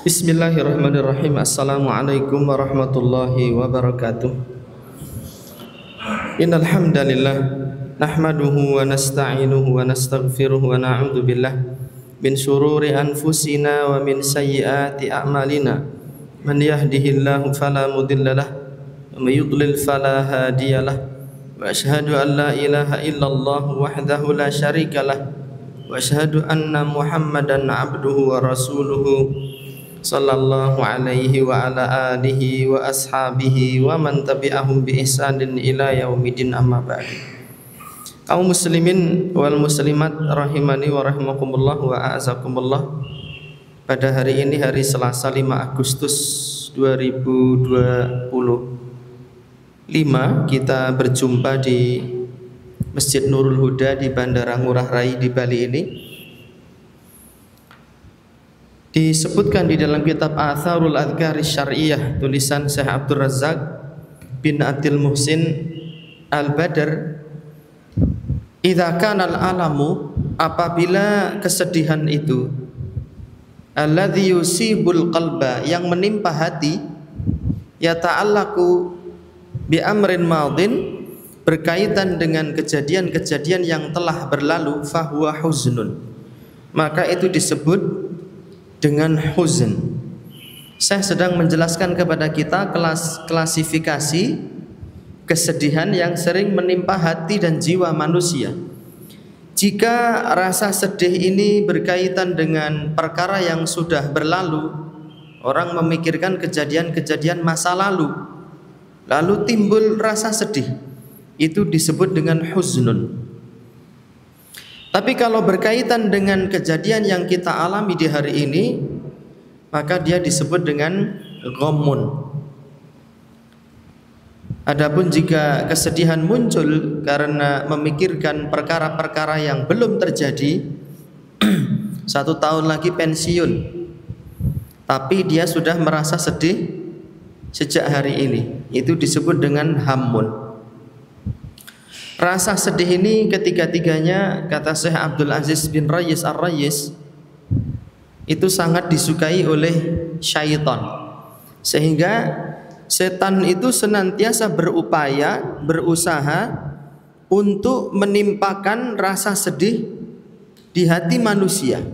Bismillahirrahmanirrahim. Assalamualaikum warahmatullahi wabarakatuh. Innal hamdalillah nahmaduhu wa nasta'inuhu wa nastaghfiruh wa na'udzu billah min shururi anfusina wa min sayyiati a'malina. Man yahdihillahu fala mudhillalah wa may yudlil fala hadiyalah. Wa asyhadu an la ilaha illallah wahdahu la syarikalah wa asyhadu anna Muhammadan abduhu wa rasuluhu sallallahu alaihi wa ala alihi wa ashabihi wa man tabi'ahum bi ihsanin ila yaumidin, amma ba'd. Kaum muslimin wal muslimat rahimani wa rahimakumullah wa a'azakumullah. Pada hari ini, hari Selasa 5 Agustus 2025, kita berjumpa di Masjid Nurul Huda di Bandara Ngurah Rai di Bali ini. Disebutkan di dalam kitab Atharul Adhkar Syar'iyyah tulisan Syekh Abdul Razak bin Abdul Muhsin Al-Badr, idza kana al-alamu, apabila kesedihan itu, alladzi yusibul qalba, yang menimpa hati, yata'allaku bi amrin madin, berkaitan dengan kejadian-kejadian yang telah berlalu, fahuwa huznun, maka itu disebut dengan huzn. Saya sedang menjelaskan kepada kita klasifikasi kesedihan yang sering menimpa hati dan jiwa manusia. Jika rasa sedih ini berkaitan dengan perkara yang sudah berlalu, orang memikirkan kejadian-kejadian masa lalu, lalu timbul rasa sedih, itu disebut dengan huznun. Tapi kalau berkaitan dengan kejadian yang kita alami di hari ini, maka dia disebut dengan ghammun. Adapun jika kesedihan muncul karena memikirkan perkara-perkara yang belum terjadi, 1 tahun lagi pensiun, tapi dia sudah merasa sedih sejak hari ini, itu disebut dengan hammun. Rasa sedih ini ketiga-tiganya, kata Syekh Abdul Aziz bin Rayis Ar-Rayis, itu sangat disukai oleh syaitan, sehingga setan itu senantiasa berusaha untuk menimpakan rasa sedih di hati manusia.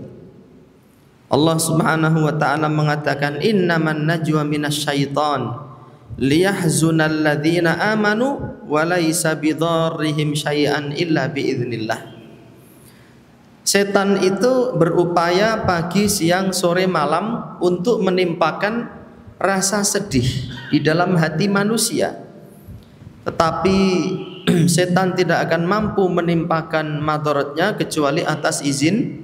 Allah Subhanahu wa ta'ala mengatakan, innaman najwa minasyaitan liyahzunal ladzina amanu wa laisa bidarrihim syai'an illa biiznillah. Setan itu berupaya pagi, siang, sore, malam untuk menimpakan rasa sedih di dalam hati manusia. Tetapi setan tidak akan mampu menimpakan madaratnya kecuali atas izin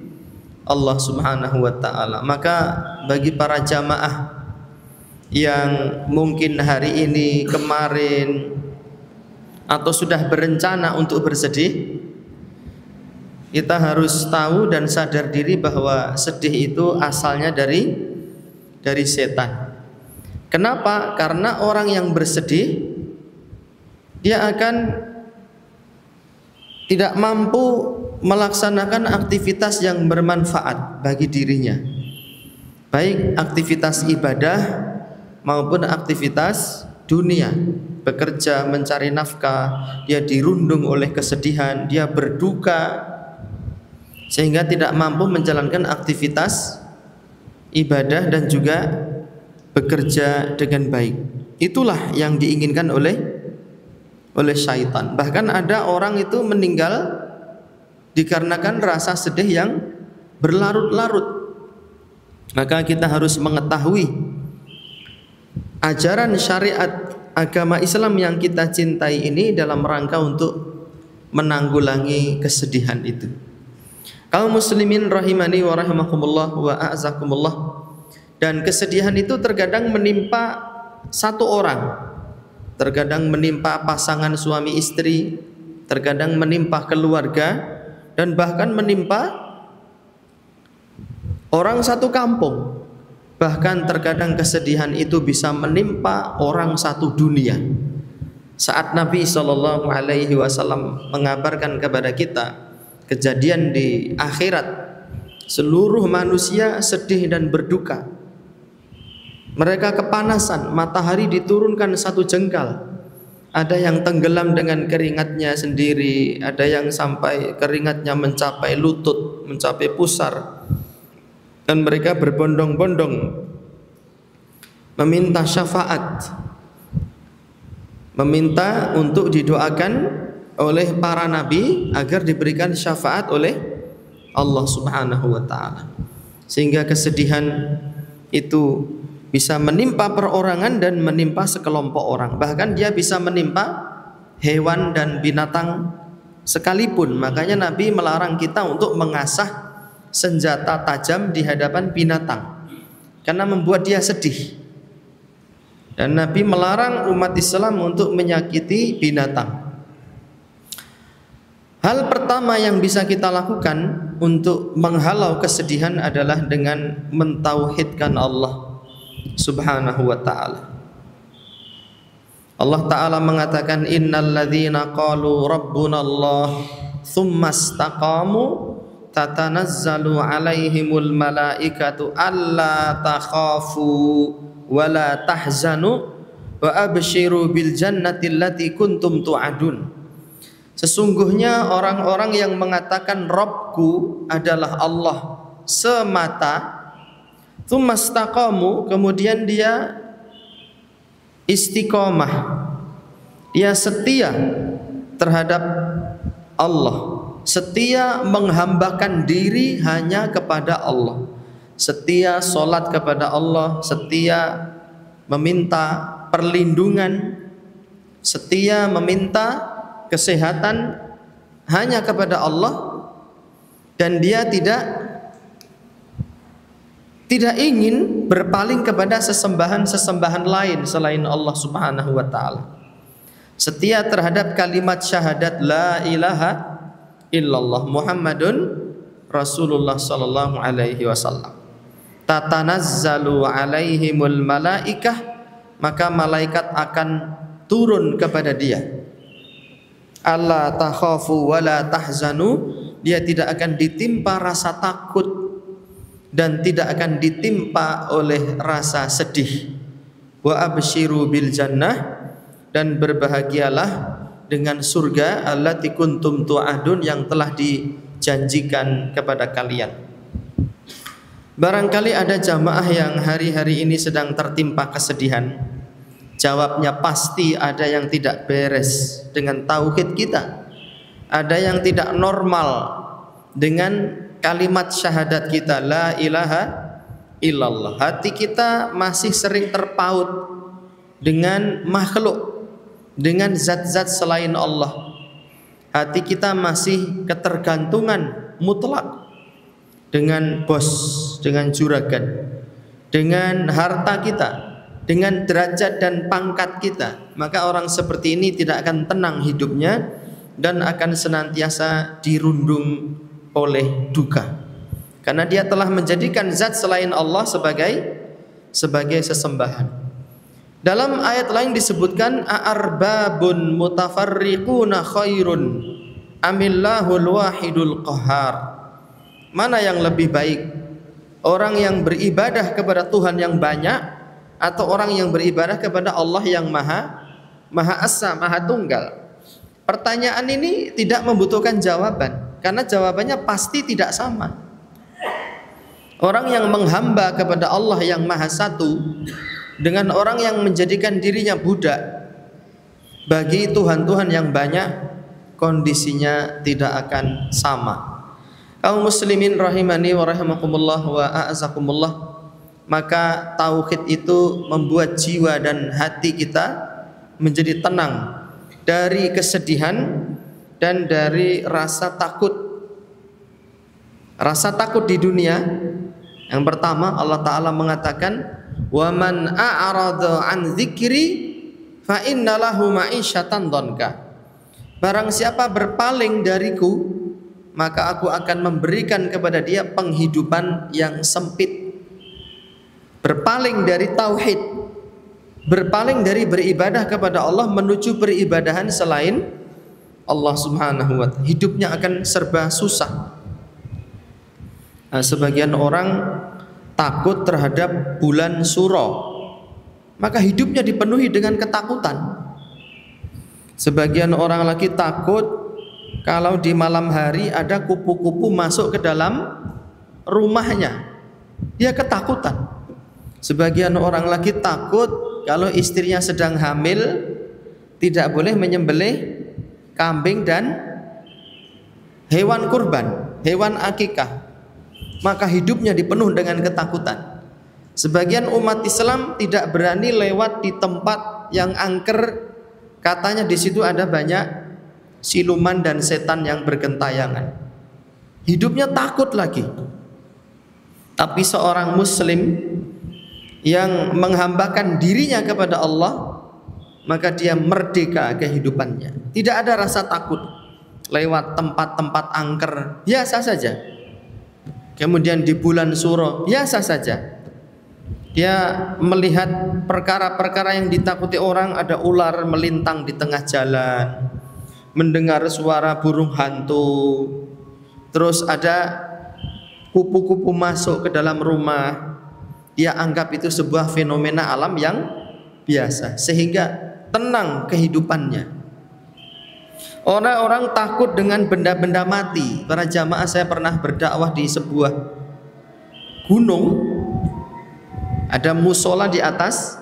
Allah Subhanahu wa ta'ala. Maka bagi para jamaah yang mungkin hari ini, kemarin, atau sudah berencana untuk bersedih, kita harus tahu dan sadar diri bahwa sedih itu asalnya dari setan. Kenapa? Karena orang yang bersedih, dia akan tidak mampu melaksanakan aktivitas yang bermanfaat bagi dirinya, baik aktivitas ibadah maupun aktivitas dunia. Bekerja, mencari nafkah, dia dirundung oleh kesedihan, dia berduka, sehingga tidak mampu menjalankan aktivitas ibadah dan juga bekerja dengan baik. Itulah yang diinginkan oleh syaitan. Bahkan ada orang itu meninggal dikarenakan rasa sedih yang berlarut-larut. Maka kita harus mengetahui ajaran syariat agama Islam yang kita cintai ini dalam rangka untuk menanggulangi kesedihan itu. Kaum muslimin rahimani wa rahimakumullah wa a'azakumullah. Dan kesedihan itu terkadang menimpa satu orang, terkadang menimpa pasangan suami istri, terkadang menimpa keluarga, dan bahkan menimpa orang satu kampung. Bahkan terkadang kesedihan itu bisa menimpa orang satu dunia. Saat Nabi SAW mengabarkan kepada kita kejadian di akhirat, seluruh manusia sedih dan berduka. Mereka kepanasan, matahari diturunkan 1 jengkal. Ada yang tenggelam dengan keringatnya sendiri, ada yang sampai keringatnya mencapai lutut, mencapai pusar. Dan mereka berbondong-bondong meminta syafaat, meminta untuk didoakan oleh para nabi agar diberikan syafaat oleh Allah Subhanahu wa taala. Sehingga kesedihan itu bisa menimpa perorangan dan menimpa sekelompok orang. Bahkan dia bisa menimpa hewan dan binatang sekalipun. Makanya Nabi melarang kita untuk mengasah senjata tajam di hadapan binatang, karena membuat dia sedih. Dan Nabi melarang umat Islam untuk menyakiti binatang. Hal pertama yang bisa kita lakukan untuk menghalau kesedihan adalah dengan mentauhidkan Allah Subhanahu wa ta'ala. Allah Ta'ala mengatakan, innal ladzina qalu rabbuna Allah thumma istaqamu tatanazzalu alaihimul malaikatu alla takhafu wa la tahzanu wa abshiru bil jannati allati kuntum tu'adun. Sesungguhnya orang-orang yang mengatakan Rabbku adalah Allah semata, tsumastaqamu, kemudian dia istiqomah, dia setia terhadap Allah, setia menghambakan diri hanya kepada Allah, setia sholat kepada Allah, setia meminta perlindungan, setia meminta kesehatan hanya kepada Allah, dan dia tidak ingin berpaling kepada sesembahan-sesembahan lain selain Allah Subhanahu wa taala. Setia terhadap kalimat syahadat la ilaha illallah Muhammadun Rasulullah sallallahu alaihi wasallam. Tatanazzalu alaihimul malaikah, maka malaikat akan turun kepada dia. Alla takhafu wa la tahzanu, dia tidak akan ditimpa rasa takut dan tidak akan ditimpa oleh rasa sedih. Wa abshiru bil jannah, dan berbahagialah dengan surga allati kuntum tu'adun, yang telah dijanjikan kepada kalian. Barangkali ada jamaah yang hari-hari ini sedang tertimpa kesedihan. Jawabnya pasti ada yang tidak beres dengan tauhid kita. Ada yang tidak normal dengan kalimat syahadat kita la ilaha illallah. Hati kita masih sering terpaut dengan makhluk, dengan zat-zat selain Allah. Hati kita masih ketergantungan mutlak dengan bos, dengan juragan, dengan harta kita, dengan derajat dan pangkat kita. Maka orang seperti ini tidak akan tenang hidupnya dan akan senantiasa dirundung oleh duka, karena dia telah menjadikan zat selain Allah sebagai sesembahan. Dalam ayat lain disebutkan a'arbabun mutafarriquna khairun amillahul wahidul qahar. Mana yang lebih baik, orang yang beribadah kepada Tuhan yang banyak atau orang yang beribadah kepada Allah yang Maha Esa, Maha Tunggal? Pertanyaan ini tidak membutuhkan jawaban, karena jawabannya pasti tidak sama. Orang yang menghamba kepada Allah yang Maha Satu dengan orang yang menjadikan dirinya budak bagi Tuhan-Tuhan yang banyak, kondisinya tidak akan sama. Kaum muslimin rahimani wa rahimakumullah wa a'azakumullah, maka tauhid itu membuat jiwa dan hati kita menjadi tenang dari kesedihan dan dari rasa takut. Rasa takut di dunia, yang pertama Allah Ta'ala mengatakan, wa man a'rada an dzikri fa inna lahu ma'isyatan dhanka. Barang siapa berpaling dariku, maka aku akan memberikan kepada dia penghidupan yang sempit. Berpaling dari tauhid, berpaling dari beribadah kepada Allah menuju beribadahan selain Allah Subhanahu wa ta'ala, hidupnya akan serba susah. Sebagian orang takut terhadap bulan Suro. maka hidupnya dipenuhi dengan ketakutan. Sebagian orang lagi takut kalau di malam hari ada kupu-kupu masuk ke dalam rumahnya, dia ketakutan. Sebagian orang lagi takut kalau istrinya sedang hamil, tidak boleh menyembelih kambing dan hewan kurban, hewan akikah, maka hidupnya dipenuhi dengan ketakutan. Sebagian umat Islam tidak berani lewat di tempat yang angker, katanya di situ ada banyak siluman dan setan yang bergentayangan. Hidupnya takut lagi. Tapi seorang muslim yang menghambakan dirinya kepada Allah, maka dia merdeka kehidupannya. Tidak ada rasa takut lewat tempat-tempat angker, biasa saja. Kemudian di bulan Suro, biasa saja. Dia melihat perkara-perkara yang ditakuti orang, ada ular melintang di tengah jalan, mendengar suara burung hantu, terus ada kupu-kupu masuk ke dalam rumah. Dia anggap itu sebuah fenomena alam yang biasa, sehingga tenang kehidupannya. Orang-orang takut dengan benda-benda mati. Para jamaah, saya pernah berdakwah di sebuah gunung, ada musola di atas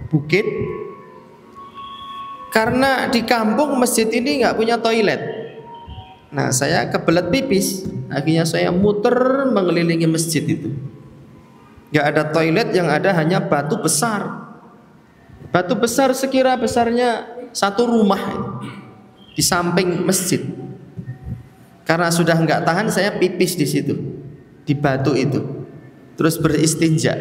bukit. Karena di kampung masjid ini nggak punya toilet. Nah, saya kebelet pipis, akhirnya saya muter mengelilingi masjid itu. Nggak ada toilet, yang ada hanya batu besar. Batu besar sekira besarnya satu rumah di samping masjid. Karena sudah nggak tahan, saya pipis di situ, di batu itu, terus beristinja.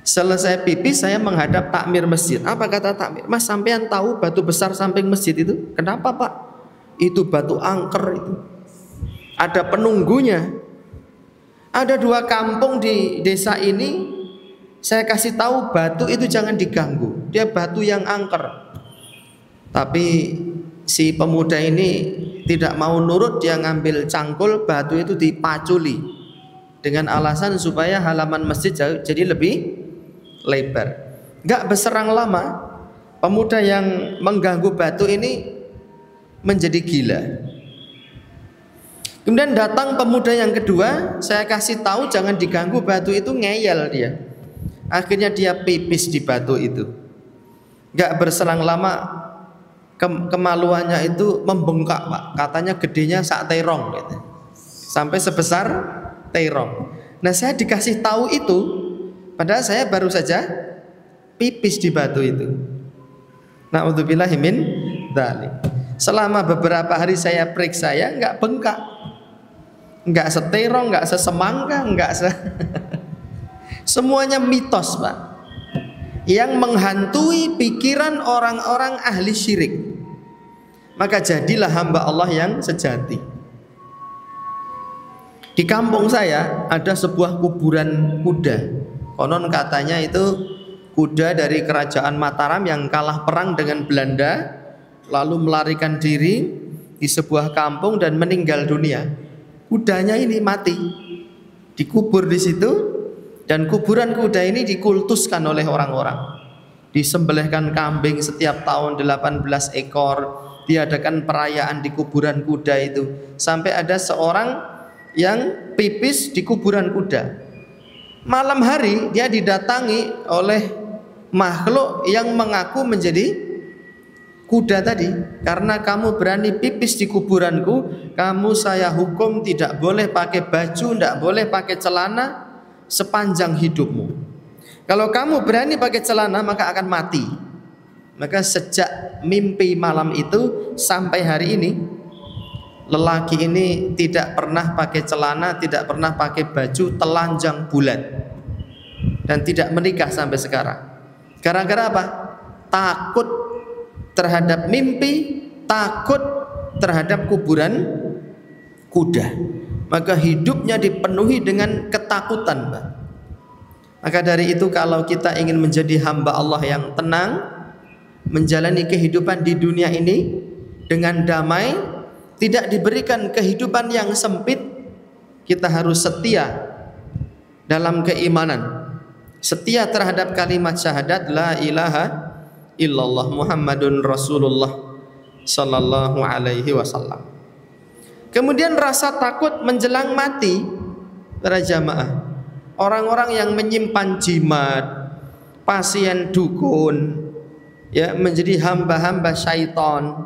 Selesai pipis, saya menghadap takmir masjid. Apa kata takmir? Mas, sampean tahu batu besar samping masjid itu? Kenapa, Pak? Itu batu angker itu. Ada penunggunya. Ada 2 kampung di desa ini. Saya kasih tahu batu itu jangan diganggu. Dia batu yang angker. Tapi si pemuda ini tidak mau nurut, dia ngambil cangkul, batu itu dipaculi dengan alasan supaya halaman masjid jadi lebih lebar. Gak berserang lama, pemuda yang mengganggu batu ini menjadi gila. Kemudian datang pemuda yang kedua, saya kasih tahu jangan diganggu batu itu, ngeyel dia. Akhirnya dia pipis di batu itu. Gak berserang lama, kemaluannya itu membengkak, Pak. Katanya gedenya sak terong gitu. Sampai sebesar terong. Nah, saya dikasih tahu itu, padahal saya baru saja pipis di batu itu. Na'udzubillahi min dzalik. Selama beberapa hari saya periksa, ya nggak bengkak, nggak seterong, nggak sesemangka, nggak semuanya mitos, Pak, yang menghantui pikiran orang-orang ahli syirik. Maka jadilah hamba Allah yang sejati. Di kampung saya ada sebuah kuburan kuda. Konon katanya itu kuda dari kerajaan Mataram yang kalah perang dengan Belanda, lalu melarikan diri di sebuah kampung dan meninggal dunia. Kudanya ini mati, dikubur di situ, dan kuburan kuda ini dikultuskan oleh orang-orang. Disembelihkan kambing setiap tahun 18 ekor, diadakan perayaan di kuburan kuda itu. Sampai ada seorang yang pipis di kuburan kuda. Malam hari dia didatangi oleh makhluk yang mengaku menjadi kuda tadi. Karena kamu berani pipis di kuburanku, kamu saya hukum tidak boleh pakai baju, tidak boleh pakai celana sepanjang hidupmu. Kalau kamu berani pakai celana, maka akan mati. Maka sejak mimpi malam itu sampai hari ini, lelaki ini tidak pernah pakai celana, tidak pernah pakai baju, telanjang bulat, dan tidak menikah sampai sekarang. Gara-gara apa? Takut terhadap mimpi, takut terhadap kuburan kuda. Maka hidupnya dipenuhi dengan ketakutan, Pak. Maka dari itu, kalau kita ingin menjadi hamba Allah yang tenang, menjalani kehidupan di dunia ini dengan damai, tidak diberikan kehidupan yang sempit, kita harus setia dalam keimanan. setia terhadap kalimat syahadat la ilaha illallah Muhammadun Rasulullah sallallahu alaihi wasallam. Kemudian rasa takut menjelang mati para jamaah. Orang-orang yang menyimpan jimat, pasien dukun, ya, menjadi hamba-hamba syaitan,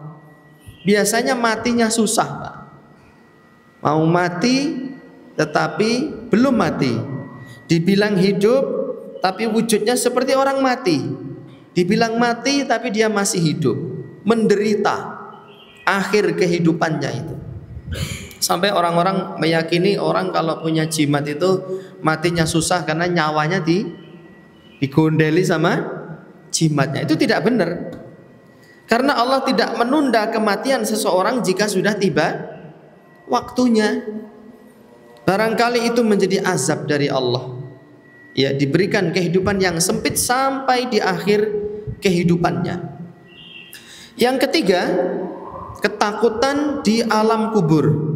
biasanya matinya susah, Pak. Mau mati tetapi belum mati. Dibilang hidup tapi wujudnya seperti orang mati. Dibilang mati tapi dia masih hidup, menderita akhir kehidupannya itu. Sampai orang-orang meyakini orang kalau punya jimat itu matinya susah karena nyawanya digondeli sama jimatnya. Itu tidak benar. Karena Allah tidak menunda kematian seseorang jika sudah tiba waktunya. Barangkali itu menjadi azab dari Allah. Ya, diberikan kehidupan yang sempit sampai di akhir kehidupannya. Yang ketiga, ketakutan di alam kubur.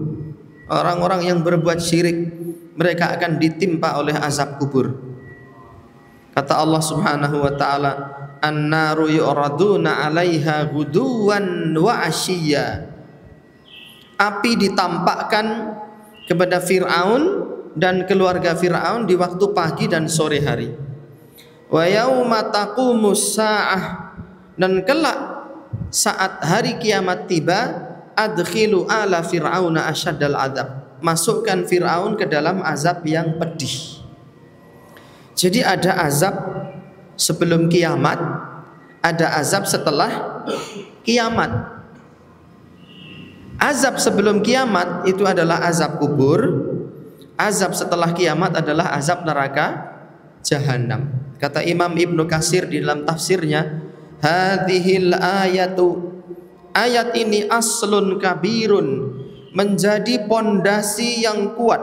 Orang-orang yang berbuat syirik, mereka akan ditimpa oleh azab kubur. Kata Allah Subhanahu wa taala, "An-naru yu'raduna 'alaiha ghuduwan wa 'ashiyya." Api ditampakkan kepada Fir'aun dan keluarga Fir'aun di waktu pagi dan sore hari. Wa yauma taqumus sa'ah, dan kelak saat hari kiamat tiba, adkhilu ala fir'auna asyaddal adab, masukkan Fir'aun ke dalam azab yang pedih. Jadi ada azab sebelum kiamat, ada azab setelah kiamat. Azab sebelum kiamat itu adalah azab kubur. Azab setelah kiamat adalah azab neraka jahanam. Kata Imam Ibnu Katsir di dalam tafsirnya, hadhil ayatu, ayat ini aslun kabirun, menjadi pondasi yang kuat,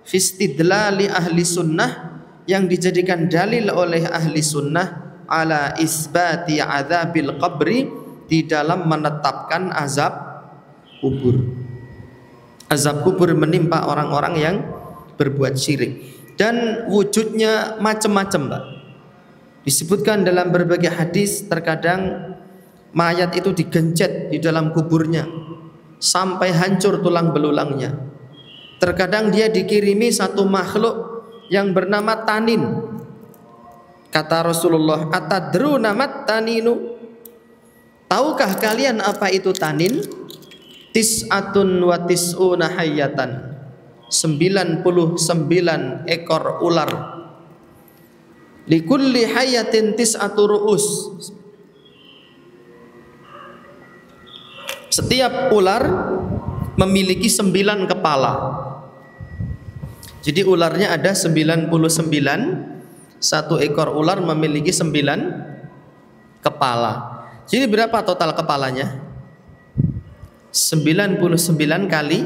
fistidlali ahli sunnah, yang dijadikan dalil oleh ahli sunnah, ala isbati adzabil qabri, di dalam menetapkan azab kubur. Azab kubur menimpa orang-orang yang berbuat syirik, dan wujudnya macam-macam, Mbak. Disebutkan dalam berbagai hadis, terkadang mayat itu digencet di dalam kuburnya sampai hancur tulang belulangnya. Terkadang dia dikirimi satu makhluk yang bernama tanin. Kata Rasulullah, atadruna mat taninu, tahukah kalian apa itu tanin? Tis'atun wa tis'una hayyatan, 99 ekor ular. Likulli hayyatin tis'atu ru'us, setiap ular memiliki 9 kepala. Jadi ularnya ada 99, satu ekor ular memiliki 9 kepala. Jadi berapa total kepalanya? 99 kali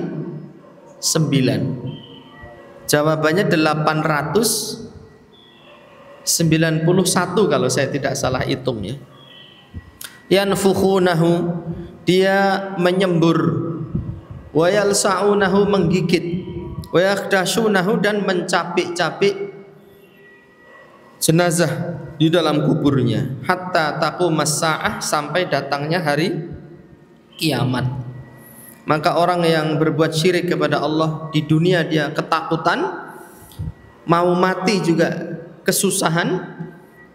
9. Jawabannya 891 kalau saya tidak salah hitung ya. Yanfukhunahu, dia menyembur, wa yalsa'unahu, menggigit, wa yakhdashunahu, dan mencapik-capik jenazah di dalam kuburnya, hatta taqumas sa'ah, sampai datangnya hari kiamat. Maka orang yang berbuat syirik kepada Allah di dunia dia ketakutan, mau mati juga kesusahan,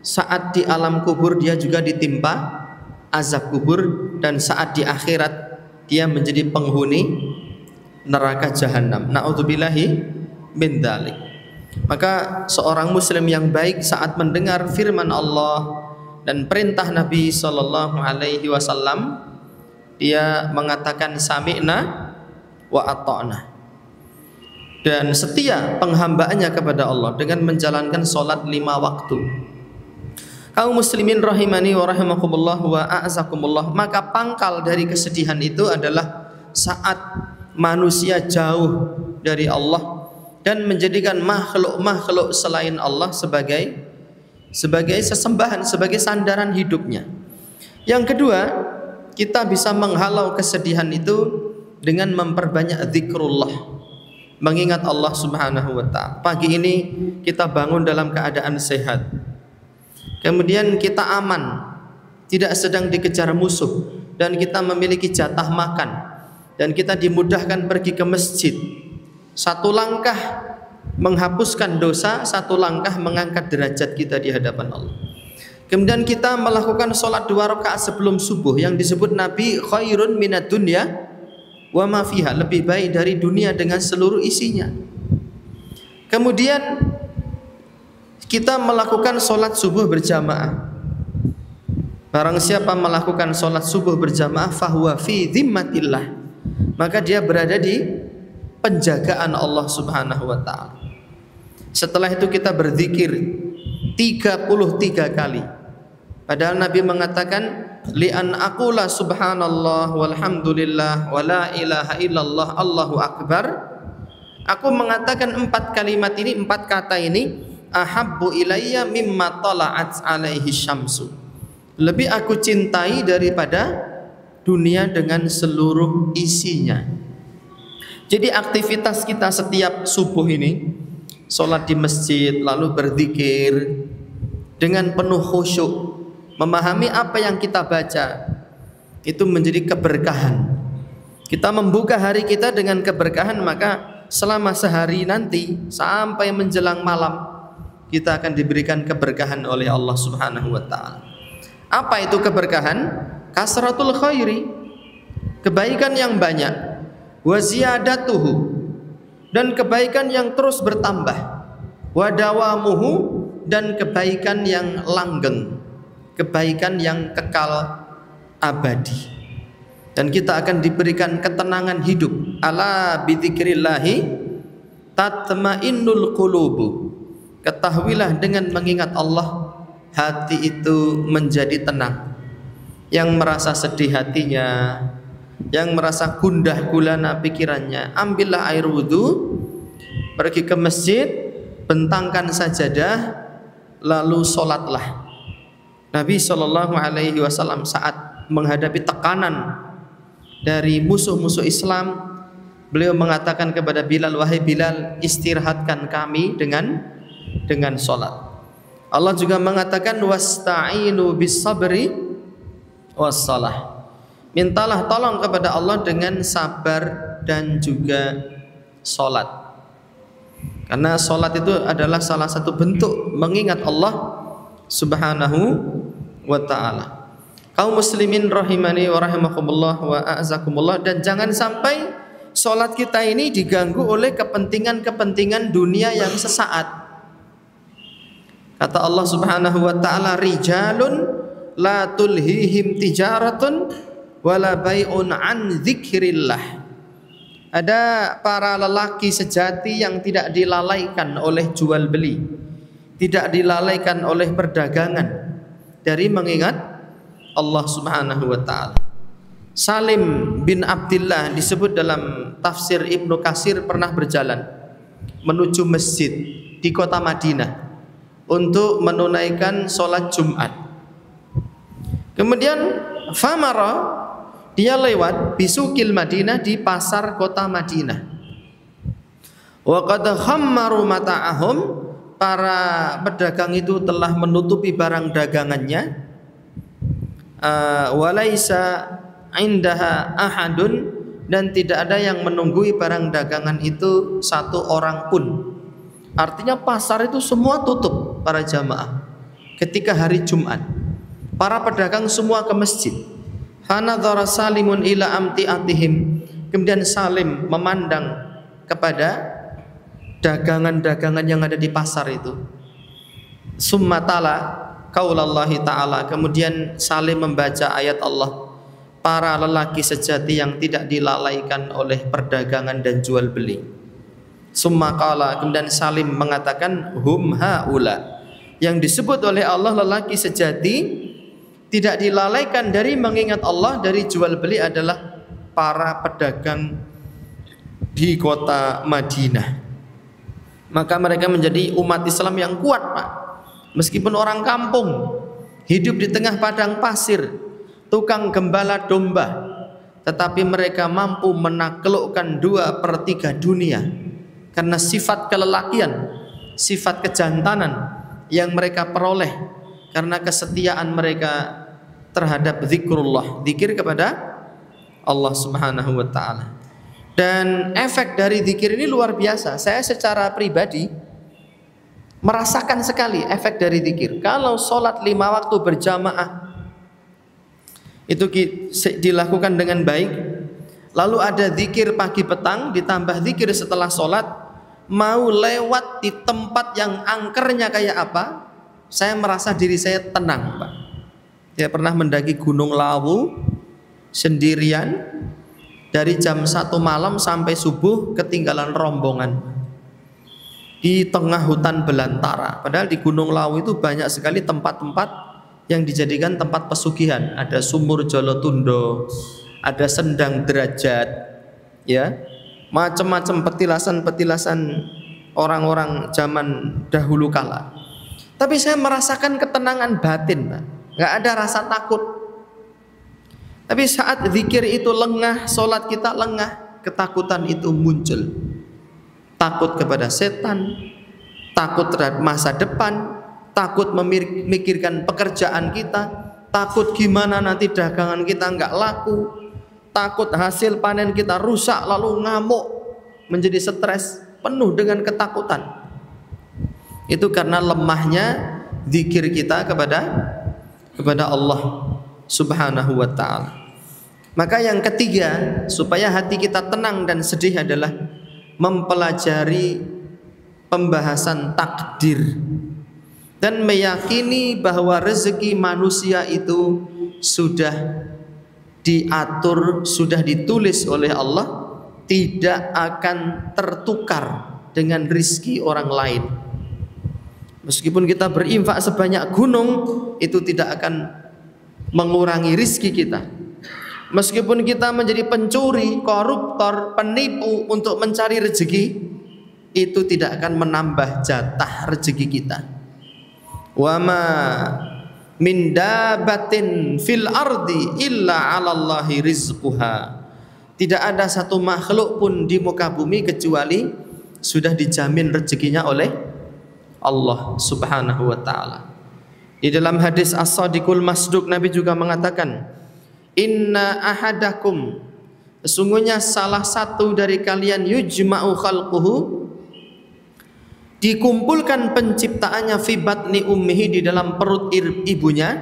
saat di alam kubur dia juga ditimpa azab kubur, dan saat di akhirat dia menjadi penghuni neraka jahanam. Na'udzubillahi min dzalik. Maka seorang muslim yang baik saat mendengar firman Allah dan perintah Nabi sallallahu alaihi wasallam, dia mengatakan sami'na wa ata'na, dan setia penghambaannya kepada Allah dengan menjalankan sholat 5 waktu. Kaum muslimin rahimani wa rahimakumullah wa a'azakumullah, maka pangkal dari kesedihan itu adalah saat manusia jauh dari Allah dan menjadikan makhluk-makhluk selain Allah sebagai sesembahan, sebagai sandaran hidupnya. Yang kedua, kita bisa menghalau kesedihan itu dengan memperbanyak zikrullah, mengingat Allah Subhanahu wa ta'ala. Pagi ini kita bangun dalam keadaan sehat, kemudian kita aman, tidak sedang dikejar musuh, dan kita memiliki jatah makan, dan kita dimudahkan pergi ke masjid. Satu langkah menghapuskan dosa, satu langkah mengangkat derajat kita di hadapan Allah. Kemudian kita melakukan sholat 2 rakaat sebelum subuh, yang disebut Nabi khairun minad dunya wa ma fiha, lebih baik dari dunia dengan seluruh isinya. Kemudian kita melakukan sholat subuh berjamaah. Barang siapa melakukan sholat subuh berjamaah, fahuwa fi dhimmatillah, maka dia berada di penjagaan Allah Subhanahu wa ta'ala. Setelah itu kita berzikir 33 kali. Padahal Nabi mengatakan, li'an aqula subhanallah walhamdulillah wa la ilaha illallah Allahu akbar. Aku mengatakan 4 kalimat ini, 4 kata ini, ahabbu ilayya mimma tala'at alaihi syamsu, lebih aku cintai daripada dunia dengan seluruh isinya. Jadi aktivitas kita setiap subuh ini, sholat di masjid, lalu berzikir dengan penuh khusyuk, memahami apa yang kita baca, itu menjadi keberkahan. Kita membuka hari kita dengan keberkahan, maka selama sehari nanti sampai menjelang malam kita akan diberikan keberkahan oleh Allah Subhanahu wa ta'ala. Apa itu keberkahan? Kasratul khairi, kebaikan yang banyak, wa ziyadatuhu, dan kebaikan yang terus bertambah, wa dawamuhu, dan kebaikan yang langgeng, kebaikan yang kekal abadi. Dan kita akan diberikan ketenangan hidup. Ala bidzikrillahi tatmainnul qulubu, ketahuilah dengan mengingat Allah hati itu menjadi tenang. Yang merasa sedih hatinya, yang merasa gundah gulana pikirannya, ambillah air wudhu, pergi ke masjid, bentangkan sajadah, lalu sholatlah. Nabi SAW saat menghadapi tekanan dari musuh-musuh Islam, beliau mengatakan kepada Bilal, wahai Bilal, istirahatkan kami dengan sholat. Allah juga mengatakan, wasta'inu bis sabri wassalah, mintalah tolong kepada Allah dengan sabar dan juga sholat. Karena sholat itu adalah salah satu bentuk mengingat Allah Subhanahu wa ta'ala. Kaum muslimin rahimani wa rahimakumullah wa a'azakumullah, dan jangan sampai sholat kita ini diganggu oleh kepentingan-kepentingan dunia yang sesaat. Kata Allah Subhanahu wa ta'ala, rijalun la tulhihim tijaratun wala bai'un an dzikrillah. Ada para lelaki sejati yang tidak dilalaikan oleh jual beli, tidak dilalaikan oleh perdagangan dari mengingat Allah Subhanahu wa ta'ala. Salim bin Abdullah disebut dalam tafsir Ibnu Katsir pernah berjalan menuju masjid di kota Madinah untuk menunaikan sholat Jumat. Kemudian famara, dia lewat bisukil Madinah, di pasar kota Madinah. Wa qad khammaru mata'ahum, para pedagang itu telah menutupi barang dagangannya. Walaisa indaha ahadun, dan tidak ada yang menunggui barang dagangan itu satu orang pun. Artinya pasar itu semua tutup para jamaah ketika hari Jumat. Para pedagang semua ke masjid. Fanadhara Salimun ila amtiatihim, kemudian Salim memandang kepada dagangan-dagangan yang ada di pasar itu. Summa tala qaulallahi ta'ala, kemudian Salim membaca ayat Allah, para lelaki sejati yang tidak dilalaikan oleh perdagangan dan jual beli. Summa qala, kemudian Salim mengatakan, hum haula, yang disebut oleh Allah lelaki sejati tidak dilalaikan dari mengingat Allah, dari jual beli, adalah para pedagang di kota Madinah. Maka mereka menjadi umat Islam yang kuat, Pak. Meskipun orang kampung, hidup di tengah padang pasir, tukang gembala domba, tetapi mereka mampu menaklukkan 2/3 dunia karena sifat kelelakian, sifat kejantanan yang mereka peroleh karena kesetiaan mereka terhadap zikrullah, zikir kepada Allah Subhanahu wa taala. Dan efek dari zikir ini luar biasa. Saya secara pribadi merasakan sekali efek dari zikir. Kalau sholat 5 waktu berjamaah itu dilakukan dengan baik, lalu ada zikir pagi petang ditambah zikir setelah sholat, mau lewat di tempat yang angkernya kayak apa, saya merasa diri saya tenang, Pak. Saya pernah mendaki Gunung Lawu sendirian, dari jam 1 malam sampai subuh ketinggalan rombongan di tengah hutan belantara. Padahal di Gunung Lawu itu banyak sekali tempat-tempat yang dijadikan tempat pesugihan. Ada Sumur Jolotundo, ada Sendang Derajat, ya, macam-macam petilasan-petilasan orang-orang zaman dahulu kala. Tapi saya merasakan ketenangan batin, Pak. Nggak ada rasa takut. Tapi saat zikir itu lengah, sholat kita lengah, ketakutan itu muncul. Takut kepada setan, takut terhadap masa depan, takut memikirkan pekerjaan kita, takut gimana nanti dagangan kita nggak laku, takut hasil panen kita rusak, lalu ngamuk, menjadi stres, penuh dengan ketakutan. Itu karena lemahnya zikir kita kepada Allah Subhanahu wa ta'ala. Maka yang ketiga, supaya hati kita tenang dan sedih adalah mempelajari pembahasan takdir dan meyakini bahwa rezeki manusia itu sudah diatur, sudah ditulis oleh Allah, tidak akan tertukar dengan rizki orang lain. Meskipun kita berinfak sebanyak gunung, itu tidak akan mengurangi rizki kita. Meskipun kita menjadi pencuri, koruptor, penipu untuk mencari rezeki, itu tidak akan menambah jatah rezeki kita. Wa ma min dabatin fil ardi illa 'alallahi rizquha. Tidak ada satu makhluk pun di muka bumi kecuali sudah dijamin rezekinya oleh Allah Subhanahu wa ta'ala. Di dalam hadis As-Sadiqul Masduq, Nabi juga mengatakan, inna ahadakum, sesungguhnya salah satu dari kalian, yujma'u khalquhu, dikumpulkan penciptaannya, fi batni ummihi, di dalam perut ibunya,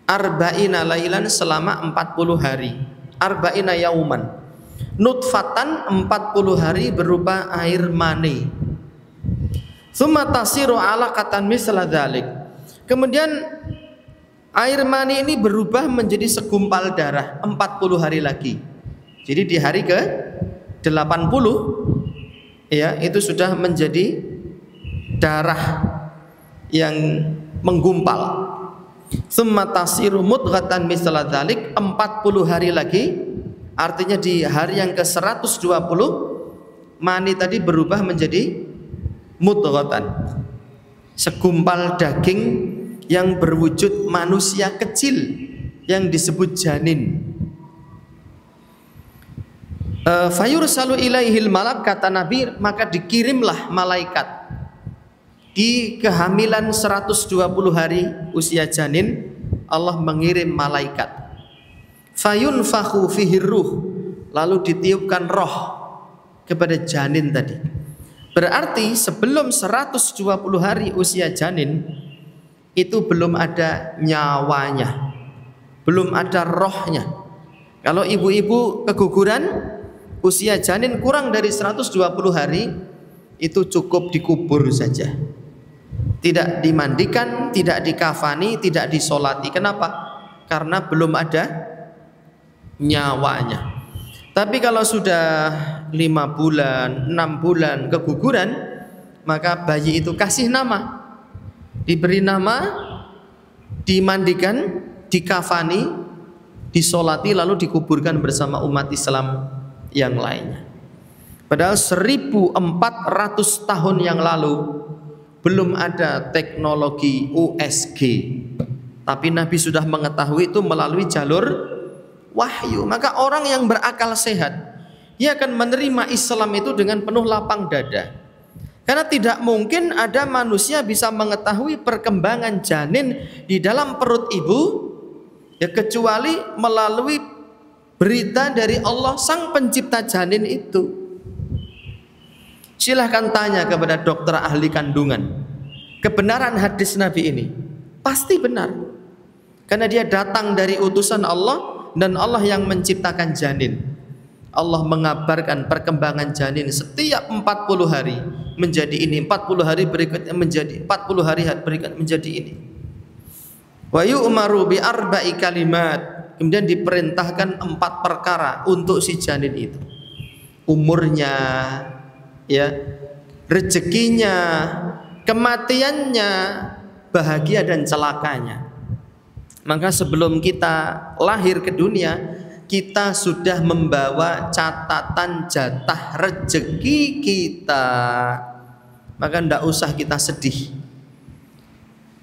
arba'ina lailan, selama 40 hari, arba'ina yauman, nutfatan, 40 hari berupa air mani, tsumma tasiru alaqatan misla dzalik, kemudian air mani ini berubah menjadi segumpal darah 40 hari lagi. Jadi di hari ke 80, ya, itu sudah menjadi darah yang menggumpal. Tsumma tasiru mudghatan misla dzalik, 40 hari lagi, artinya di hari yang ke 120 mani tadi berubah menjadi mudghatan, segumpal daging yang berwujud manusia kecil yang disebut janin. Fayursalu ilaihil malak, kata Nabi, maka dikirimlah malaikat di kehamilan 120 hari usia janin. Allah mengirim malaikat, fayunfakhu fihi ruh, lalu ditiupkan roh kepada janin tadi. Berarti sebelum 120 hari usia janin itu belum ada nyawanya, belum ada rohnya. Kalau ibu-ibu keguguran, usia janin kurang dari 120 hari, itu cukup dikubur saja, tidak dimandikan, tidak dikafani, tidak disolati. Kenapa? Karena belum ada nyawanya. Tapi kalau sudah 5 bulan, 6 bulan keguguran, maka bayi itu kasih nama, diberi nama, dimandikan, dikafani, disolati, lalu dikuburkan bersama umat Islam yang lainnya. Padahal 1400 tahun yang lalu belum ada teknologi USG, tapi Nabi sudah mengetahui itu melalui jalur wahyu. Maka orang yang berakal sehat Dia akan menerima Islam itu dengan penuh lapang dada. Karena tidak mungkin ada manusia bisa mengetahui perkembangan janin di dalam perut ibu ya kecuali melalui berita dari Allah sang pencipta janin itu. Silahkan tanya kepada dokter ahli kandungan, kebenaran hadis Nabi ini pasti benar. Karena dia datang dari utusan Allah dan Allah yang menciptakan janin. Allah mengabarkan perkembangan janin setiap 40 hari menjadi ini, 40 hari berikutnya menjadi 40 hari berikutnya menjadi ini. Wa yu'maru bi arba'i kalimat, kemudian diperintahkan 4 perkara untuk si janin itu. Umurnya, ya, rezekinya, kematiannya, bahagia dan celakanya. Maka sebelum kita lahir ke dunia, kita sudah membawa catatan jatah rezeki kita. Maka tidak usah kita sedih.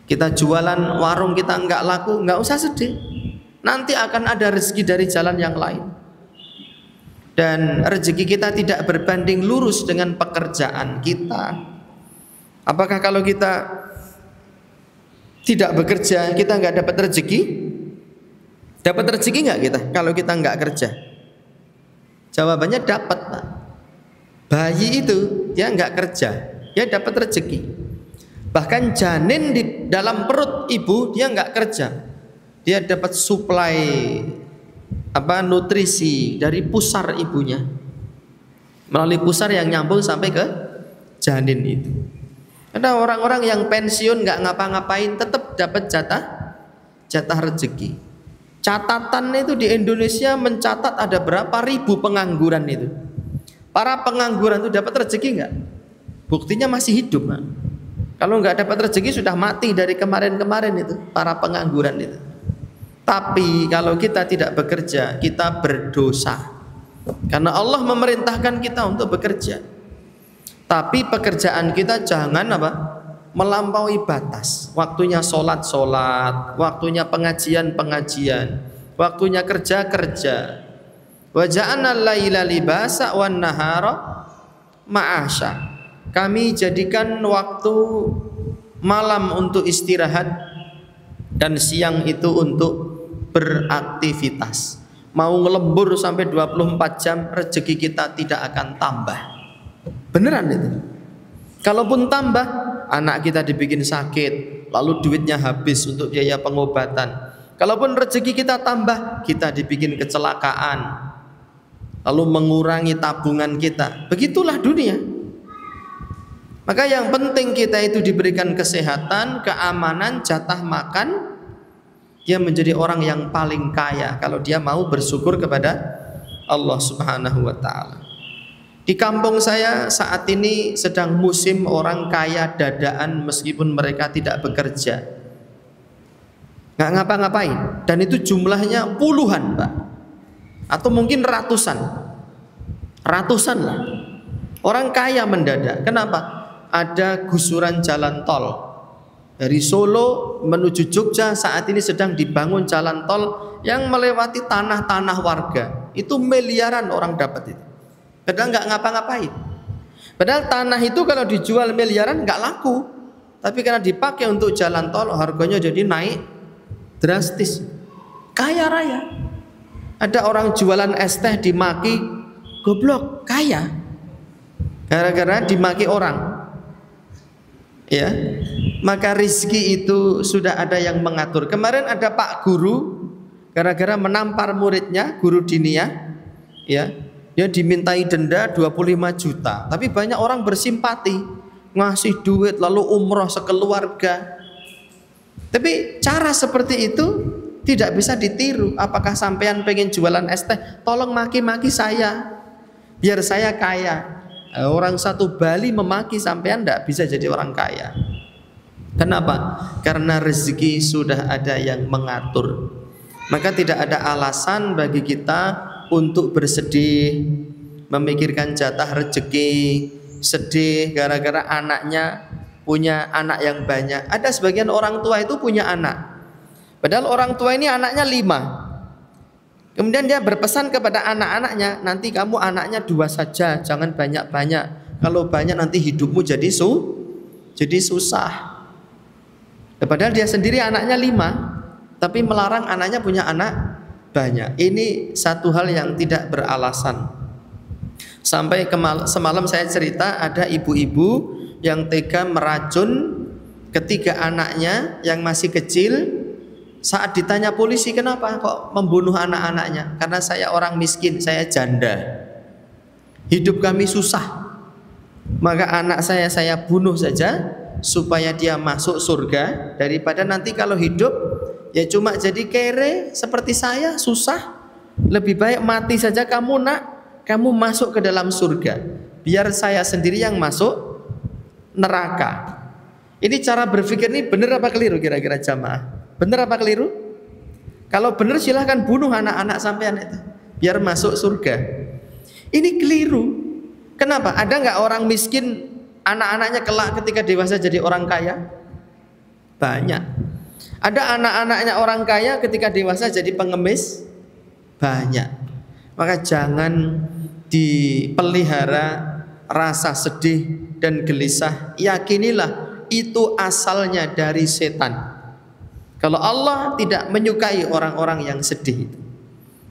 Kita jualan warung kita enggak laku, enggak usah sedih. Nanti akan ada rezeki dari jalan yang lain. Dan rezeki kita tidak berbanding lurus dengan pekerjaan kita. Apakah kalau kita tidak bekerja kita nggak dapat rezeki? Dapat rezeki nggak kita kalau kita nggak kerja? Jawabannya dapat, Pak. Bayi itu dia nggak kerja, dia dapat rezeki. Bahkan janin di dalam perut ibu dia nggak kerja, dia dapat suplai nutrisi dari pusar ibunya, melalui pusar yang nyambung sampai ke janin itu. Ada orang-orang yang pensiun nggak ngapa-ngapain tetap dapat jatah rezeki. Catatan itu di Indonesia mencatat ada berapa ribu pengangguran itu. Para pengangguran itu dapat rezeki nggak? Buktinya masih hidup, Pak. Kalau nggak dapat rezeki sudah mati dari kemarin-kemarin itu para pengangguran itu. Tapi kalau kita tidak bekerja kita berdosa. Karena Allah memerintahkan kita untuk bekerja. Tapi pekerjaan kita jangan melampaui batas. Waktunya sholat, waktunya pengajian, waktunya kerja. Wa ja'alna al-laila libasa wan nahara ma'asya. Kami jadikan waktu malam untuk istirahat dan siang itu untuk beraktivitas. Mau ngelembur sampai 24 jam rezeki kita tidak akan tambah. Beneran itu. Kalaupun tambah, anak kita dibikin sakit, lalu duitnya habis untuk biaya pengobatan. Kalaupun rezeki kita tambah, kita dibikin kecelakaan, lalu mengurangi tabungan kita. Begitulah dunia. Maka yang penting kita itu diberikan kesehatan, keamanan, jatah makan. Dia menjadi orang yang paling kaya kalau dia mau bersyukur kepada Allah Subhanahu wa ta'ala. Di kampung saya saat ini sedang musim orang kaya dadaan meskipun mereka tidak bekerja, nggak ngapa-ngapain, dan itu jumlahnya puluhan, Pak, atau mungkin ratusan lah. Orang kaya mendadak. Kenapa? Ada gusuran jalan tol dari Solo menuju Jogja. Saat ini sedang dibangun jalan tol yang melewati tanah-tanah warga. Itu miliaran orang dapat itu. Padahal nggak ngapa-ngapain. Padahal tanah itu kalau dijual miliaran nggak laku, tapi karena dipakai untuk jalan tol harganya jadi naik drastis. Kaya raya. Ada orang jualan es teh dimaki, goblok, kaya. Gara-gara dimaki orang. Ya, maka rizki itu sudah ada yang mengatur. Kemarin ada Pak Guru, gara-gara menampar muridnya, guru diniyah, ya. Dia dimintai denda 25 juta. Tapi banyak orang bersimpati, ngasih duit lalu umroh sekeluarga. Tapi cara seperti itu tidak bisa ditiru. Apakah sampean pengen jualan es teh, tolong maki-maki saya biar saya kaya. Orang satu Bali memaki sampean tidak bisa jadi orang kaya. Kenapa? Karena rezeki sudah ada yang mengatur. Maka tidak ada alasan bagi kita untuk bersedih, memikirkan jatah rezeki, sedih gara-gara anaknya punya anak yang banyak. Ada sebagian orang tua itu punya anak, padahal orang tua ini anaknya 5. Kemudian dia berpesan kepada anak-anaknya, nanti kamu anaknya 2 saja, jangan banyak-banyak. Kalau banyak nanti hidupmu jadi susah. Padahal dia sendiri anaknya 5, tapi melarang anaknya punya anak banyak. Ini satu hal yang tidak beralasan. Sampai semalam saya cerita ada ibu-ibu yang tega meracun ketiga anaknya yang masih kecil. Saat ditanya polisi, kenapa kok membunuh anak-anaknya? Karena saya orang miskin, saya janda, hidup kami susah, maka anak saya bunuh saja supaya dia masuk surga, daripada nanti kalau hidup ya cuma jadi kere seperti saya, susah. Lebih baik mati saja kamu nak, kamu masuk ke dalam surga, biar saya sendiri yang masuk neraka. Ini cara berpikir ini benar apa keliru kira-kira jamaah? Benar apa keliru? Kalau benar silahkan bunuh anak-anak sampean itu, biar masuk surga. Ini keliru. Kenapa? Ada nggak orang miskin anak-anaknya kelak ketika dewasa jadi orang kaya? Banyak. Ada anak-anaknya orang kaya ketika dewasa jadi pengemis? Banyak. Maka jangan dipelihara rasa sedih dan gelisah. Yakinilah itu asalnya dari setan. Kalau Allah tidak menyukai orang-orang yang sedih itu.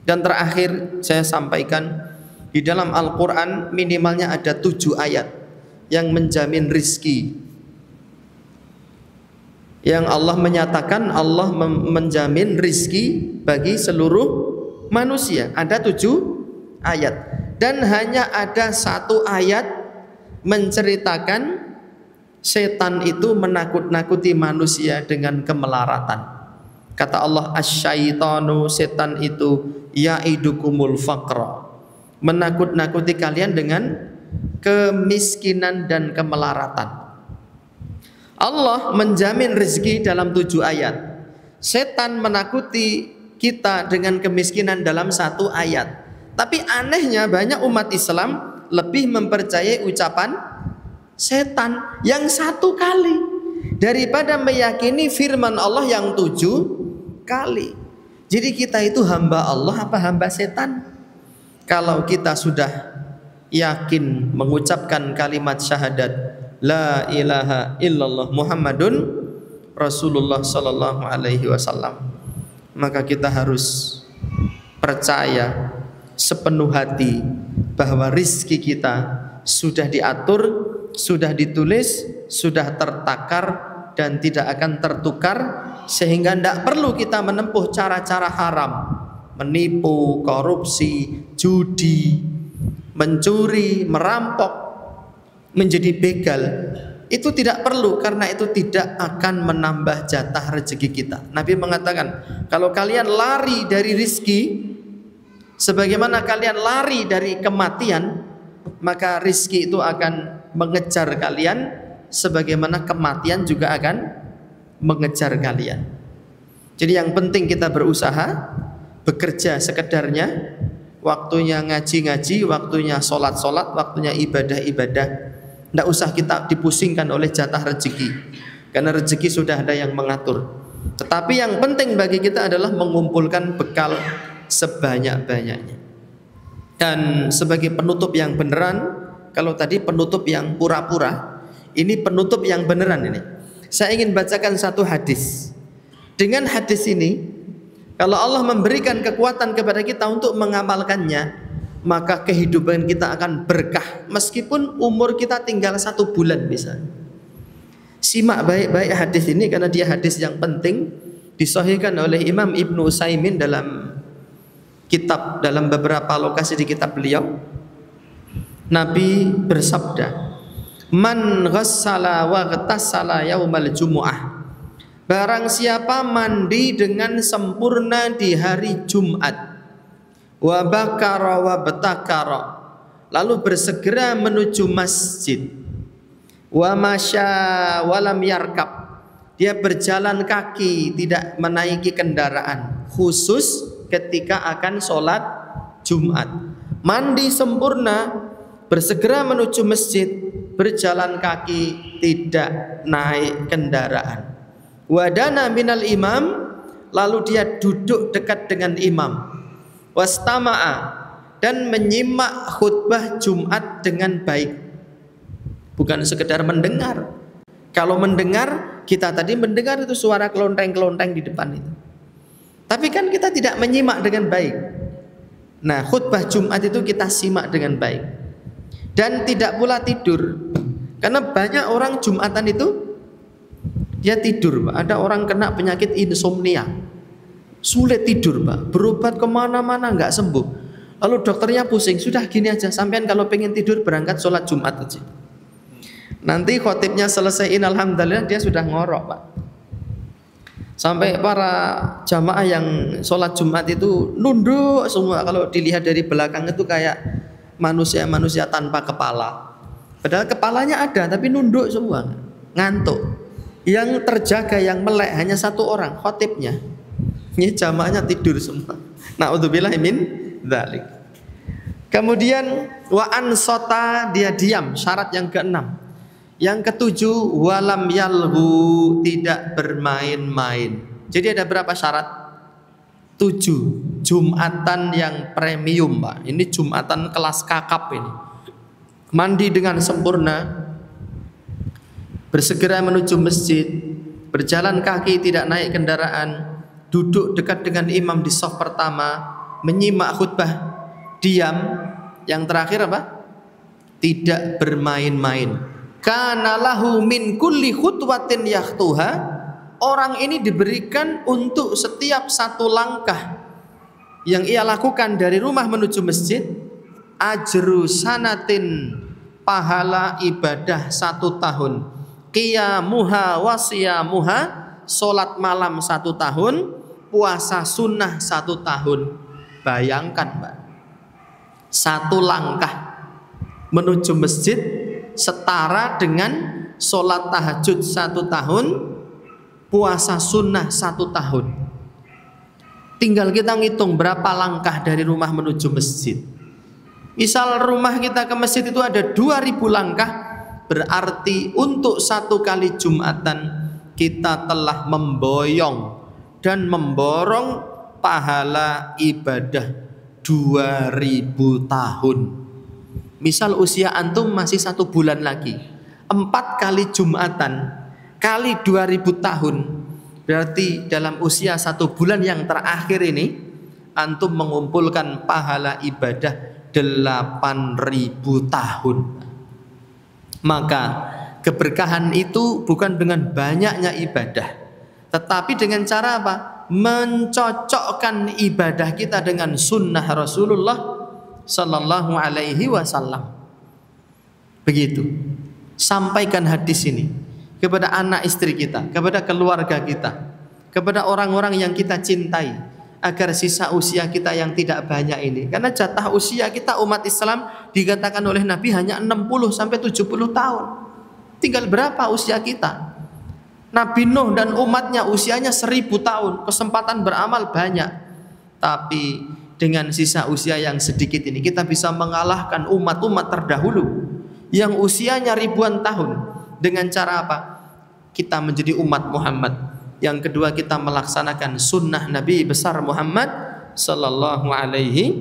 Dan terakhir saya sampaikan, di dalam Al-Quran minimalnya ada 7 ayat yang menjamin rizki, yang Allah menyatakan Allah menjamin rizki bagi seluruh manusia. Ada 7 ayat. Dan hanya ada 1 ayat menceritakan setan itu menakut-nakuti manusia dengan kemelaratan. Kata Allah, asyaitanu, setan itu ya'idukumul faqra, menakut-nakuti kalian dengan kemiskinan dan kemelaratan. Allah menjamin rezeki dalam 7 ayat. Setan menakuti kita dengan kemiskinan dalam 1 ayat. Tapi anehnya banyak umat Islam lebih mempercayai ucapan setan yang 1 kali daripada meyakini firman Allah yang 7 kali. Jadi kita itu hamba Allah apa hamba setan? Kalau kita sudah yakin mengucapkan kalimat syahadat la ilaha illallah Muhammadun Rasulullah sallallahu alaihi wasallam, maka kita harus percaya sepenuh hati bahwa rizki kita sudah diatur, sudah ditulis, sudah tertakar dan tidak akan tertukar, sehingga tidak perlu kita menempuh cara-cara haram, menipu, korupsi, judi, mencuri, merampok, menjadi begal. Itu tidak perlu, karena itu tidak akan menambah jatah rezeki kita. Nabi mengatakan, kalau kalian lari dari rizki sebagaimana kalian lari dari kematian, maka rizki itu akan mengejar kalian sebagaimana kematian juga akan mengejar kalian. Jadi yang penting kita berusaha, bekerja sekedarnya, waktunya ngaji-ngaji, waktunya sholat-sholat, waktunya ibadah-ibadah. Tidak usah kita dipusingkan oleh jatah rezeki, karena rezeki sudah ada yang mengatur. Tetapi yang penting bagi kita adalah mengumpulkan bekal sebanyak-banyaknya. Dan sebagai penutup yang beneran, kalau tadi penutup yang pura-pura, ini penutup yang beneran ini. Saya ingin bacakan 1 hadis. Dengan hadis ini, kalau Allah memberikan kekuatan kepada kita untuk mengamalkannya, maka kehidupan kita akan berkah, meskipun umur kita tinggal 1 bulan misalnya. Simak baik-baik hadis ini, karena dia hadis yang penting, disahihkan oleh Imam Ibnu Utsaimin dalam kitab, dalam beberapa lokasi di kitab beliau. Nabi bersabda, man ghassala wa ghtasala yaumal jumu'ah, barang siapa mandi dengan sempurna di hari Jumat, wa bakara wa betakara, lalu bersegera menuju masjid, wa masya walam yarkab, dia berjalan kaki, tidak menaiki kendaraan khusus ketika akan sholat Jumat, mandi sempurna, bersegera menuju masjid, berjalan kaki, tidak naik kendaraan. Wadana minal imam, lalu dia duduk dekat dengan imam. wastama'a, dan menyimak khutbah Jumat dengan baik. Bukan sekedar mendengar. Kalau mendengar, kita tadi mendengar itu suara kelonteng-kelonteng di depan itu. Tapi kan kita tidak menyimak dengan baik. Nah, khutbah Jumat itu kita simak dengan baik. Dan tidak pula tidur. Karena banyak orang Jumatan itu dia tidur, Pak. Ada orang kena penyakit insomnia, sulit tidur, Pak. Berobat kemana-mana nggak sembuh. Lalu dokternya pusing. Sudah gini aja, sampean kalau pengen tidur berangkat sholat Jumat aja. Nanti khotibnya selesaiin alhamdulillah dia sudah ngorok, Pak. Sampai para jamaah yang sholat Jumat itu nunduk semua. Kalau dilihat dari belakang itu kayak manusia-manusia tanpa kepala. Padahal kepalanya ada tapi nunduk semua, ngantuk. Yang terjaga, yang melek hanya satu orang, khotibnya. Ini jamaahnya tidur semua. Na'udzubillah min dzalik. Kemudian wa ansota, dia diam, syarat yang keenam. Yang ketujuh, walam yalhu, tidak bermain-main. Jadi ada berapa syarat? 7. Jumatan yang premium, Pak. Ini Jumatan kelas kakap ini. Mandi dengan sempurna, bersegera menuju masjid, berjalan kaki tidak naik kendaraan, duduk dekat dengan imam di shaf pertama, menyimak khutbah, diam. Yang terakhir apa? Tidak bermain-main. Kana lahu min kulli khutwatin yakhtuha, orang ini diberikan untuk setiap satu langkah yang ia lakukan dari rumah menuju masjid, ajru sanatin, pahala ibadah 1 tahun, qiyamuha wasiyamuha, solat malam 1 tahun, puasa sunnah 1 tahun. Bayangkan, Mbak, 1 langkah menuju masjid setara dengan solat tahajud 1 tahun, puasa sunnah 1 tahun. Tinggal kita ngitung berapa langkah dari rumah menuju masjid. Misal rumah kita ke masjid itu ada 2000 langkah, berarti untuk 1 kali Jumatan kita telah memboyong dan memborong pahala ibadah 2000 tahun. Misal usia antum masih 1 bulan lagi, 4 kali Jumatan kali 2000 tahun, berarti dalam usia 1 bulan yang terakhir ini antum mengumpulkan pahala ibadah 8000 tahun. Maka keberkahan itu bukan dengan banyaknya ibadah, tetapi dengan cara apa? Mencocokkan ibadah kita dengan sunnah Rasulullah sallallahu alaihi wasallam. Begitu. Sampaikan hadis ini kepada anak istri kita, kepada keluarga kita, kepada orang-orang yang kita cintai, agar sisa usia kita yang tidak banyak ini, karena jatah usia kita umat Islam dikatakan oleh Nabi hanya 60 sampai 70 tahun. Tinggal berapa usia kita? Nabi Nuh dan umatnya usianya 1000 tahun, kesempatan beramal banyak. Tapi dengan sisa usia yang sedikit ini kita bisa mengalahkan umat-umat terdahulu yang usianya ribuan tahun. Dengan cara apa? Kita menjadi umat Muhammad. Yang kedua, kita melaksanakan sunnah Nabi besar Muhammad sallallahu alaihi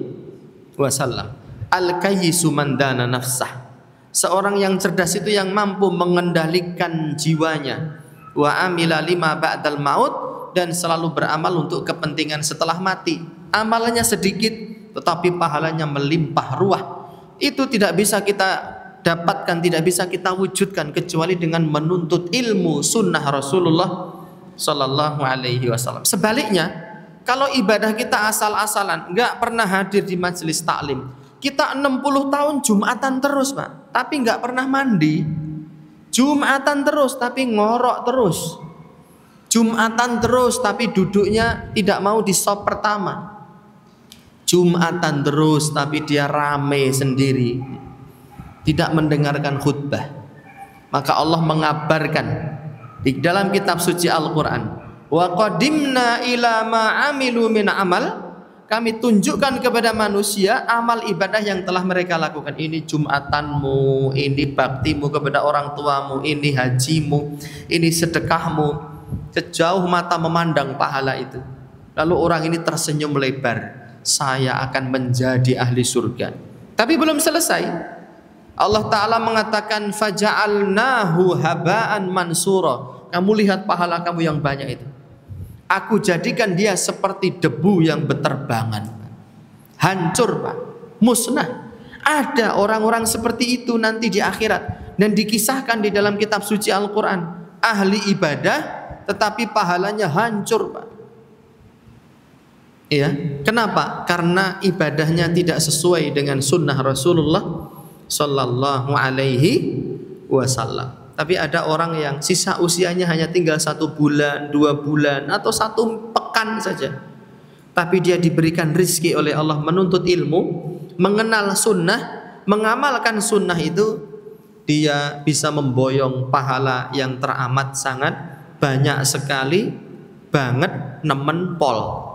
wasallam. Al-kayyisu man dana nafsah. Seorang yang cerdas itu yang mampu mengendalikan jiwanya. Wa amila lima ba'dal maut, dan selalu beramal untuk kepentingan setelah mati. Amalannya sedikit tetapi pahalanya melimpah ruah. Itu tidak bisa kita dapatkan, tidak bisa kita wujudkan kecuali dengan menuntut ilmu sunnah Rasulullah sallallahu alaihi wasallam. Sebaliknya, kalau ibadah kita asal-asalan, nggak pernah hadir di majelis taklim, kita 60 tahun Jumatan terus, Pak, tapi nggak pernah mandi. Jumatan terus tapi ngorok terus. Jumatan terus tapi duduknya tidak mau di shaf pertama. Jumatan terus tapi dia rame sendiri, tidak mendengarkan khutbah. Maka Allah mengabarkan di dalam kitab suci Al-Quran, wa qadimna ila ma amilu min amal, kami tunjukkan kepada manusia amal ibadah yang telah mereka lakukan. Ini Jumatanmu, ini baktimu kepada orang tuamu, ini hajimu, ini sedekahmu. Sejauh mata memandang pahala itu. Lalu orang ini tersenyum lebar. saya akan menjadi ahli surga. Tapi belum selesai. Allah Ta'ala mengatakan faja'alnahu haba'an mansura. Kamu lihat pahala kamu yang banyak itu, aku jadikan dia seperti debu yang berterbangan. Hancur Pak, musnah. Ada orang-orang seperti itu nanti di akhirat, dan dikisahkan di dalam kitab suci Al-Quran. Ahli ibadah tetapi pahalanya hancur Pak. Iya, kenapa? Karena ibadahnya tidak sesuai dengan sunnah Rasulullah Sallallahu Alaihi Wasallam. Tapi ada orang yang sisa usianya hanya tinggal 1 bulan, 2 bulan, atau 1 pekan saja. Tapi dia diberikan rizki oleh Allah menuntut ilmu, mengenal sunnah, mengamalkan sunnah itu, dia bisa memboyong pahala yang teramat sangat banyak sekali, banget, nemen pol.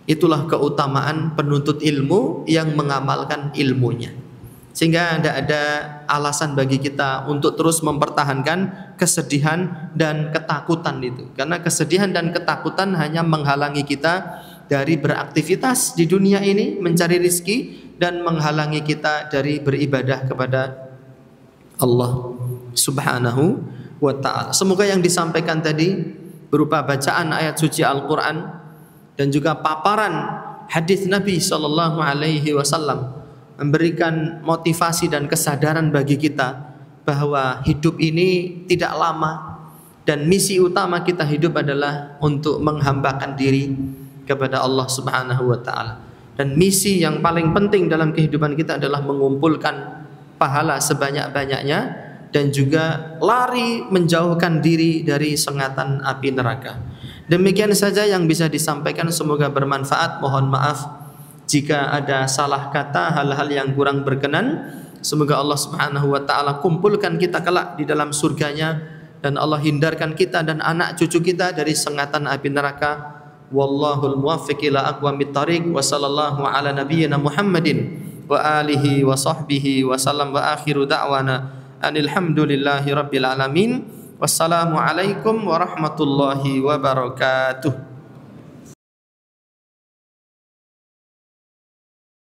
Itulah keutamaan penuntut ilmu yang mengamalkan ilmunya. Sehingga tidak ada alasan bagi kita untuk terus mempertahankan kesedihan dan ketakutan itu. Karena kesedihan dan ketakutan hanya menghalangi kita dari beraktivitas di dunia ini, mencari rizki, dan menghalangi kita dari beribadah kepada Allah Subhanahu wa ta'ala. Semoga yang disampaikan tadi berupa bacaan ayat suci Al-Quran dan juga paparan hadis Nabi Sallallahu Alaihi Wasallam memberikan motivasi dan kesadaran bagi kita bahwa hidup ini tidak lama, dan misi utama kita hidup adalah untuk menghambakan diri kepada Allah Subhanahu wa ta'ala. Dan misi yang paling penting dalam kehidupan kita adalah mengumpulkan pahala sebanyak-banyaknya dan juga lari menjauhkan diri dari sengatan api neraka. Demikian saja yang bisa disampaikan, semoga bermanfaat. Mohon maaf jika ada salah kata, hal-hal yang kurang berkenan. Semoga Allah Subhanahu wa ta'ala kumpulkan kita kelak di dalam surganya, dan Allah hindarkan kita dan anak cucu kita dari sengatan api neraka. Wallahul muwaffiq ila aqwamit thariq. Wa sallallahu ala nabiyyina Muhammadin wa alihi wa sahbihi wa sallam. Wa akhiru da'wana alhamdulillahi rabbil alamin. Wassalamu alaikum warahmatullahi wabarakatuh.